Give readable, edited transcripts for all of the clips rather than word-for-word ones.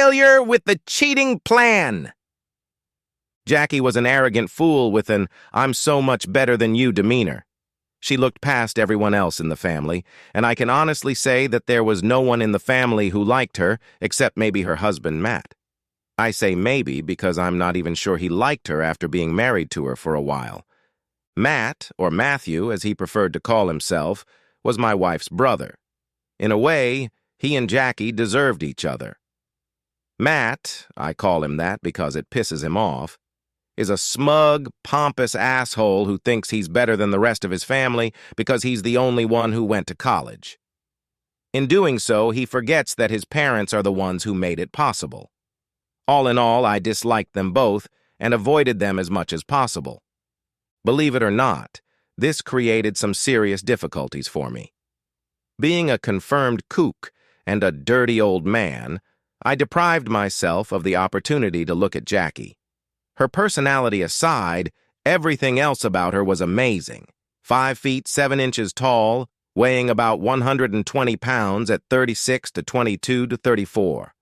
failure with the cheating plan. Jackie was an arrogant fool with an "I'm so much better than you" demeanor. She looked past everyone else in the family, and I can honestly say that there was no one in the family who liked her except maybe her husband, Matt. I say maybe because I'm not even sure he liked her after being married to her for a while. Matt, or Matthew as he preferred to call himself, was my wife's brother. In a way, he and Jackie deserved each other. Matt, I call him that because it pisses him off, is a smug, pompous asshole who thinks he's better than the rest of his family because he's the only one who went to college. In doing so, he forgets that his parents are the ones who made it possible. All in all, I disliked them both and avoided them as much as possible. Believe it or not, this created some serious difficulties for me. Being a confirmed kook and a dirty old man, I deprived myself of the opportunity to look at Jackie. Her personality aside, everything else about her was amazing. 5 feet 7 inches tall, weighing about 120 pounds at 36 to 22 to 34.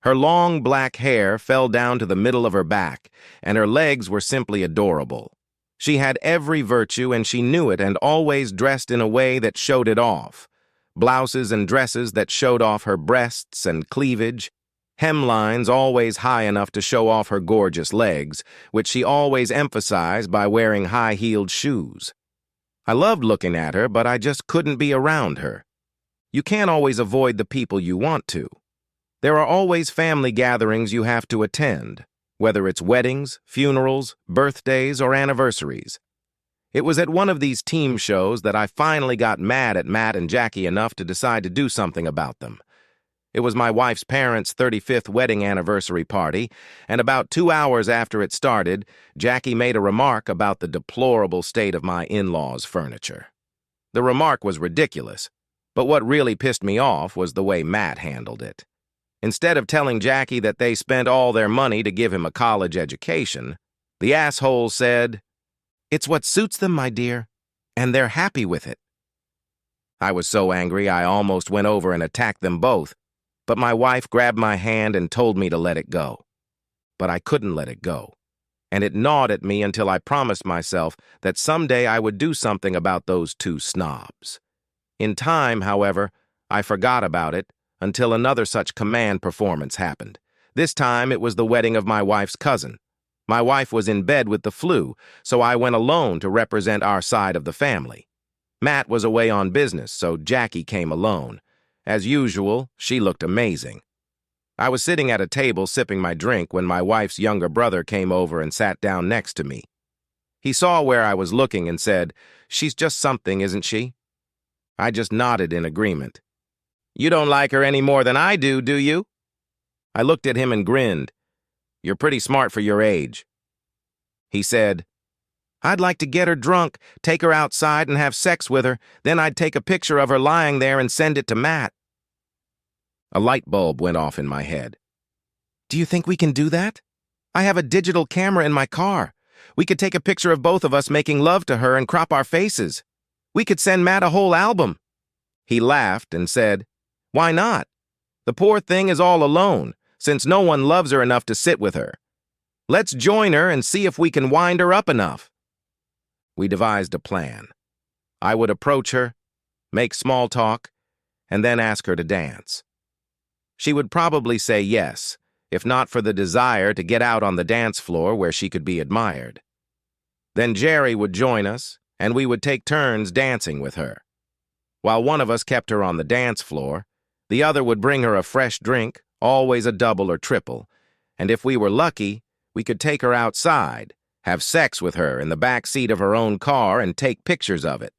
Her long black hair fell down to the middle of her back, and her legs were simply adorable. She had every virtue, and she knew it, and always dressed in a way that showed it off. Blouses and dresses that showed off her breasts and cleavage, hemlines always high enough to show off her gorgeous legs, which she always emphasized by wearing high-heeled shoes. I loved looking at her, but I just couldn't be around her. You can't always avoid the people you want to. There are always family gatherings you have to attend, whether it's weddings, funerals, birthdays, or anniversaries. It was at one of these team shows that I finally got mad at Matt and Jackie enough to decide to do something about them. It was my wife's parents' 35th wedding anniversary party, and about 2 hours after it started, Jackie made a remark about the deplorable state of my in-laws' furniture. The remark was ridiculous, but what really pissed me off was the way Matt handled it. Instead of telling Jackie that they spent all their money to give him a college education, the asshole said, "It's what suits them, my dear, and they're happy with it." I was so angry I almost went over and attacked them both, but my wife grabbed my hand and told me to let it go. But I couldn't let it go, and it gnawed at me until I promised myself that someday I would do something about those two snobs. In time, however, I forgot about it until another such command performance happened. This time it was the wedding of my wife's cousin. My wife was in bed with the flu, so I went alone to represent our side of the family. Matt was away on business, so Jackie came alone. As usual, she looked amazing. I was sitting at a table sipping my drink when my wife's younger brother came over and sat down next to me. He saw where I was looking and said, "She's just something, isn't she?" I just nodded in agreement. "You don't like her any more than I do you?" I looked at him and grinned. "You're pretty smart for your age." He said, "I'd like to get her drunk, take her outside and have sex with her, then I'd take a picture of her lying there and send it to Matt." A light bulb went off in my head. "Do you think we can do that? I have a digital camera in my car. We could take a picture of both of us making love to her and crop our faces. We could send Matt a whole album." He laughed and said, "Why not? The poor thing is all alone, since no one loves her enough to sit with her. Let's join her and see if we can wind her up enough." We devised a plan. I would approach her, make small talk, and then ask her to dance. She would probably say yes, if not for the desire to get out on the dance floor where she could be admired. Then Jerry would join us, and we would take turns dancing with her. While one of us kept her on the dance floor, the other would bring her a fresh drink, always a double or triple, and if we were lucky, we could take her outside, have sex with her in the back seat of her own car and take pictures of it.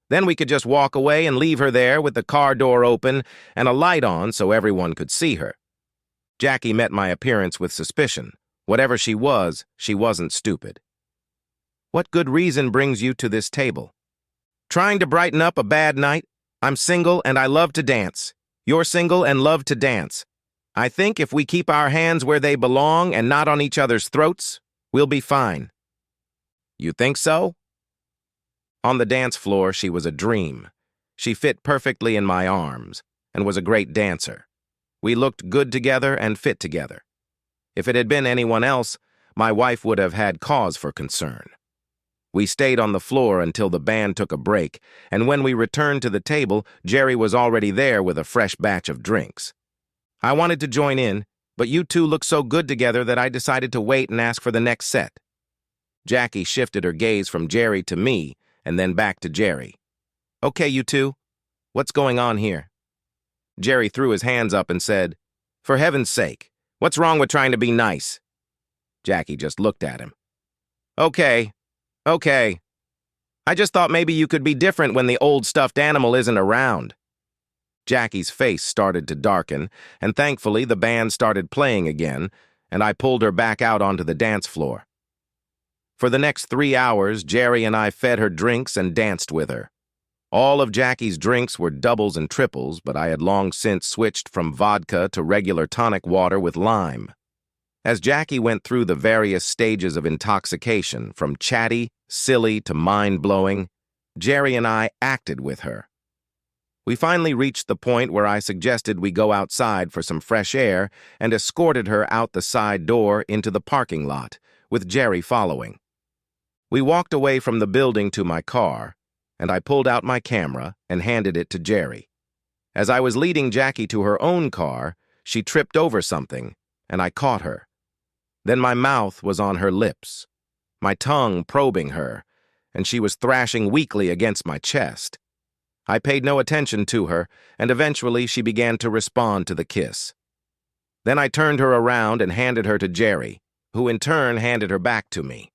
Then we could just walk away and leave her there with the car door open and a light on so everyone could see her. Jackie met my appearance with suspicion. Whatever she wasn't stupid. "What good reason brings you to this table?" "Trying to brighten up a bad night. I'm single and I love to dance. You're single and love to dance. I think if we keep our hands where they belong and not on each other's throats, we'll be fine." "You think so?" On the dance floor, she was a dream. She fit perfectly in my arms and was a great dancer. We looked good together and fit together. If it had been anyone else, my wife would have had cause for concern. We stayed on the floor until the band took a break, and when we returned to the table, Jerry was already there with a fresh batch of drinks. I wanted to join in, but you two looked so good together that I decided to wait and ask for the next set. Jackie shifted her gaze from Jerry to me, and then back to Jerry. Okay, you two, what's going on here? Jerry threw his hands up and said, For heaven's sake, what's wrong with trying to be nice? Jackie just looked at him. Okay. I just thought maybe you could be different when the old stuffed animal isn't around. Jackie's face started to darken, and thankfully the band started playing again, and I pulled her back out onto the dance floor. For the next 3 hours, Jerry and I fed her drinks and danced with her. All of Jackie's drinks were doubles and triples, but I had long since switched from vodka to regular tonic water with lime. As Jackie went through the various stages of intoxication, from chatty, silly to mind-blowing, Jerry and I acted with her. We finally reached the point where I suggested we go outside for some fresh air and escorted her out the side door into the parking lot, with Jerry following. We walked away from the building to my car, and I pulled out my camera and handed it to Jerry. As I was leading Jackie to her own car, she tripped over something, and I caught her. Then my mouth was on her lips, my tongue probing her, and she was thrashing weakly against my chest. I paid no attention to her, and eventually she began to respond to the kiss. Then I turned her around and handed her to Jerry, who in turn handed her back to me.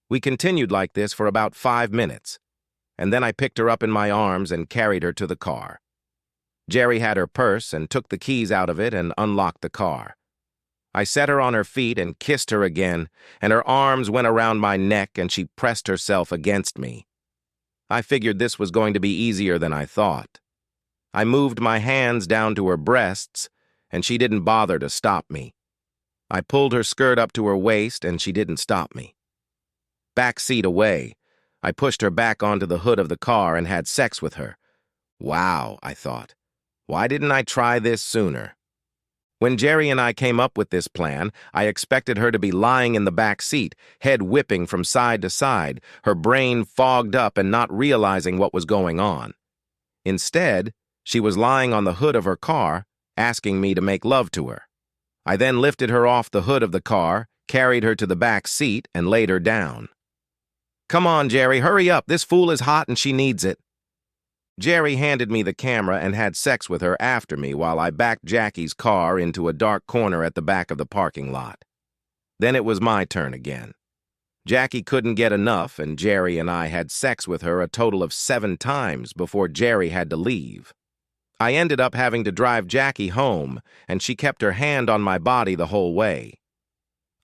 We continued like this for about 5 minutes, and then I picked her up in my arms and carried her to the car. Jerry had her purse and took the keys out of it and unlocked the car. I set her on her feet and kissed her again, and her arms went around my neck and she pressed herself against me. I figured this was going to be easier than I thought. I moved my hands down to her breasts, and she didn't bother to stop me. I pulled her skirt up to her waist, and she didn't stop me. Back seat away, I pushed her back onto the hood of the car and had sex with her. Wow, I thought. Why didn't I try this sooner? When Jerry and I came up with this plan, I expected her to be lying in the back seat, head whipping from side to side, her brain fogged up and not realizing what was going on. Instead, she was lying on the hood of her car, asking me to make love to her. I then lifted her off the hood of the car, carried her to the back seat, and laid her down. Come on, Jerry, hurry up. This fool is hot and she needs it. Jerry handed me the camera and had sex with her after me while I backed Jackie's car into a dark corner at the back of the parking lot. Then it was my turn again. Jackie couldn't get enough, and Jerry and I had sex with her a total of 7 times before Jerry had to leave. I ended up having to drive Jackie home, and she kept her hand on my body the whole way.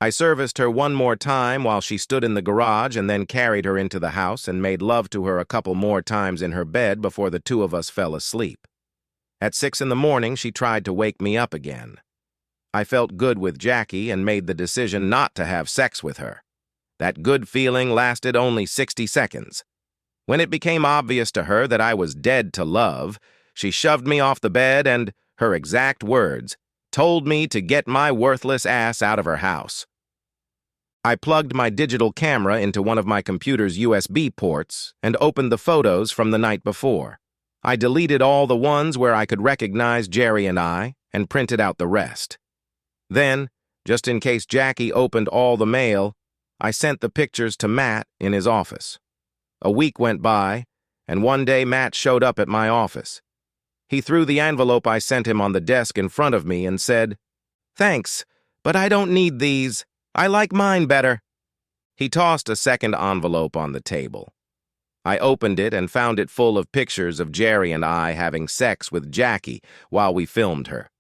I serviced her one more time while she stood in the garage and then carried her into the house and made love to her a couple more times in her bed before the two of us fell asleep. At 6 in the morning, she tried to wake me up again. I felt good with Jackie and made the decision not to have sex with her. That good feeling lasted only 60 seconds. When it became obvious to her that I was dead to love, she shoved me off the bed and, her exact words, told me to get my worthless ass out of her house. I plugged my digital camera into one of my computer's USB ports and opened the photos from the night before. I deleted all the ones where I could recognize Jerry and I and printed out the rest. Then, just in case Jackie opened all the mail, I sent the pictures to Matt in his office. A week went by, and one day Matt showed up at my office. He threw the envelope I sent him on the desk in front of me and said, "Thanks, but I don't need these. I like mine better." He tossed a second envelope on the table. I opened it and found it full of pictures of Jerry and I having sex with Jackie while we filmed her.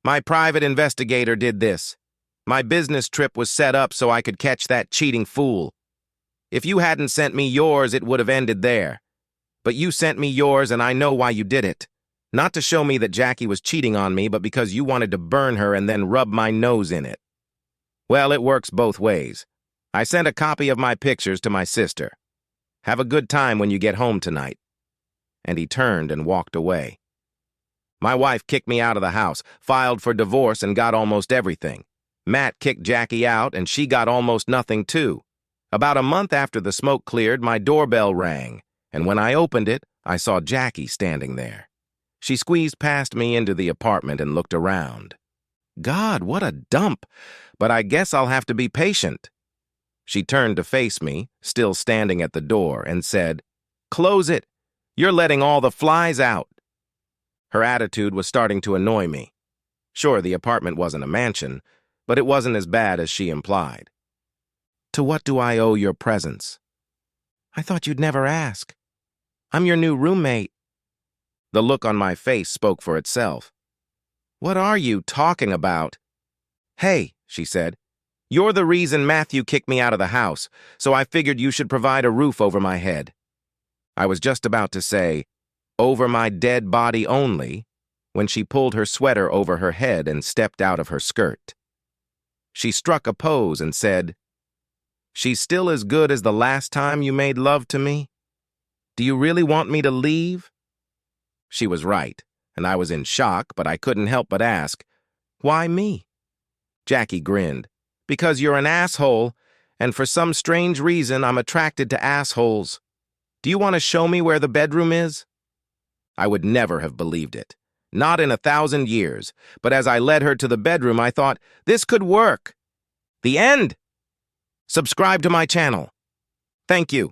My private investigator did this. My business trip was set up so I could catch that cheating fool. If you hadn't sent me yours, it would have ended there. But you sent me yours, and I know why you did it. Not to show me that Jackie was cheating on me, but because you wanted to burn her and then rub my nose in it. Well, it works both ways. I sent a copy of my pictures to my sister. Have a good time when you get home tonight. And he turned and walked away. My wife kicked me out of the house, filed for divorce, and got almost everything. Matt kicked Jackie out, and she got almost nothing, too. About a month after the smoke cleared, my doorbell rang, and when I opened it, I saw Jackie standing there. She squeezed past me into the apartment and looked around. God, what a dump! But I guess I'll have to be patient. She turned to face me, still standing at the door, and said, "Close it! You're letting all the flies out." Her attitude was starting to annoy me. Sure, the apartment wasn't a mansion, but it wasn't as bad as she implied. "To what do I owe your presence?" "I thought you'd never ask. I'm your new roommate." The look on my face spoke for itself. "What are you talking about?" "Hey," she said, "you're the reason Matthew kicked me out of the house, so I figured you should provide a roof over my head." I was just about to say, "Over my dead body only," when she pulled her sweater over her head and stepped out of her skirt. She struck a pose and said, "She's still as good as the last time you made love to me? Do you really want me to leave?" She was right, and I was in shock, but I couldn't help but ask, "Why me?" Jackie grinned. "Because you're an asshole, and for some strange reason I'm attracted to assholes. Do you want to show me where the bedroom is?" I would never have believed it. Not in 1,000 years. But as I led her to the bedroom, I thought, this could work. The end! Subscribe to my channel. Thank you.